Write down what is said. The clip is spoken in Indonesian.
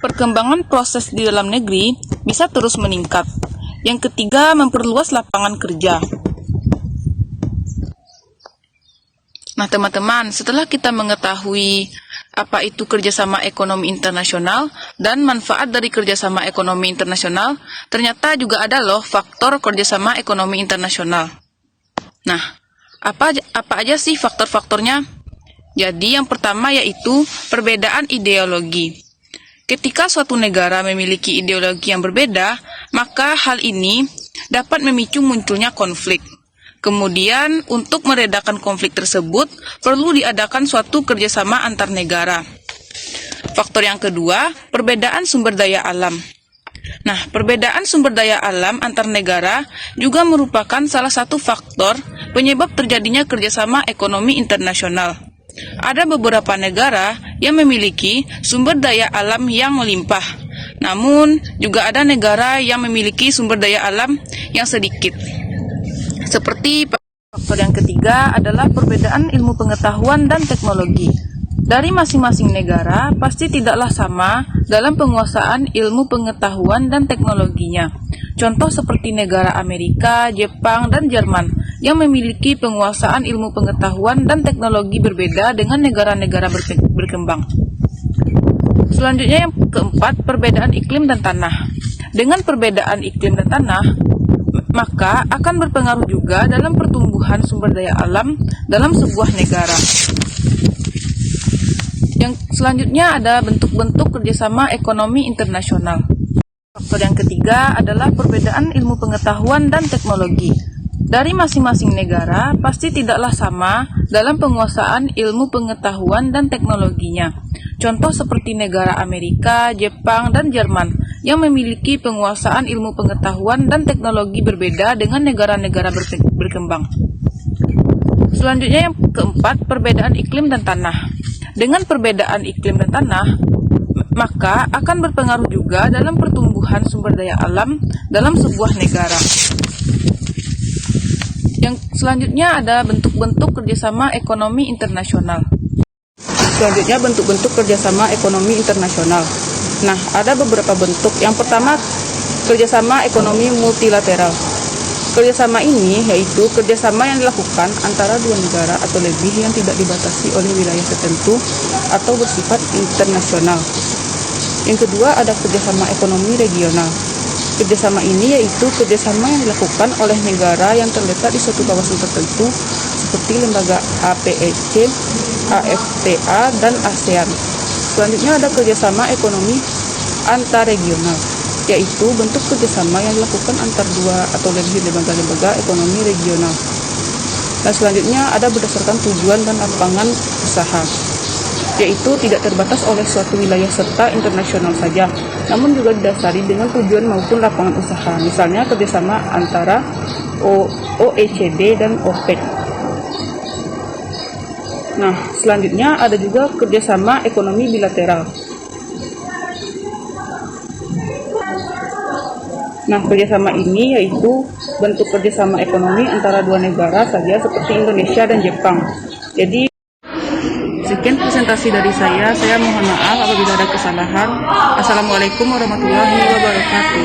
perkembangan proses di dalam negeri bisa terus meningkat. Yang ketiga, memperluas lapangan kerja. Nah, teman-teman, setelah kita mengetahui apa itu kerjasama ekonomi internasional dan manfaat dari kerjasama ekonomi internasional, ternyata juga ada loh faktor kerjasama ekonomi internasional. Nah, apa aja sih faktor-faktornya? Jadi, yang pertama yaitu perbedaan ideologi. Ketika suatu negara memiliki ideologi yang berbeda, maka hal ini dapat memicu munculnya konflik. Kemudian, untuk meredakan konflik tersebut, perlu diadakan suatu kerjasama antar negara. Faktor yang kedua, perbedaan sumber daya alam. Nah, perbedaan sumber daya alam antar negara juga merupakan salah satu faktor penyebab terjadinya kerjasama ekonomi internasional. Ada beberapa negara yang memiliki sumber daya alam yang melimpah, namun juga ada negara yang memiliki sumber daya alam yang sedikit. Seperti faktor yang ketiga adalah perbedaan ilmu pengetahuan dan teknologi. Dari masing-masing negara pasti tidaklah sama dalam penguasaan ilmu pengetahuan dan teknologinya. Contoh seperti negara Amerika, Jepang, dan Jerman yang memiliki penguasaan ilmu pengetahuan dan teknologi berbeda dengan negara-negara berkembang. Selanjutnya yang keempat, perbedaan iklim dan tanah. Dengan perbedaan iklim dan tanah, maka akan berpengaruh juga dalam pertumbuhan sumber daya alam dalam sebuah negara. Yang selanjutnya ada bentuk-bentuk kerjasama ekonomi internasional. Faktor yang ketiga adalah perbedaan ilmu pengetahuan dan teknologi. Dari masing-masing negara pasti tidaklah sama dalam penguasaan ilmu pengetahuan dan teknologinya. Contoh seperti negara Amerika, Jepang, dan Jerman yang memiliki penguasaan ilmu pengetahuan dan teknologi berbeda dengan negara-negara berkembang. Selanjutnya yang keempat, perbedaan iklim dan tanah. Dengan perbedaan iklim dan tanah, maka akan berpengaruh juga dalam pertumbuhan sumber daya alam dalam sebuah negara. Yang selanjutnya ada bentuk-bentuk kerjasama ekonomi internasional. Selanjutnya bentuk-bentuk kerjasama ekonomi internasional. Nah, ada beberapa bentuk. Yang pertama, kerjasama ekonomi multilateral. Kerjasama ini yaitu kerjasama yang dilakukan antara dua negara atau lebih yang tidak dibatasi oleh wilayah tertentu atau bersifat internasional. Yang kedua, ada kerjasama ekonomi regional. Kerjasama ini yaitu kerjasama yang dilakukan oleh negara yang terletak di suatu kawasan tertentu seperti lembaga APEC, AFTA, dan ASEAN. Selanjutnya ada kerjasama ekonomi antarregional, yaitu bentuk kerjasama yang dilakukan antar dua atau lebih lembaga-lembaga ekonomi regional. Dan selanjutnya ada berdasarkan tujuan dan lapangan usaha, yaitu tidak terbatas oleh suatu wilayah serta internasional saja, namun juga didasari dengan tujuan maupun lapangan usaha, misalnya kerjasama antara OECD dan OPEC. Nah, selanjutnya ada juga kerjasama ekonomi bilateral. Nah, kerjasama ini yaitu bentuk kerjasama ekonomi antara dua negara saja seperti Indonesia dan Jepang. Jadi, sekian presentasi dari saya mohon maaf apabila ada kesalahan. Assalamualaikum warahmatullahi wabarakatuh.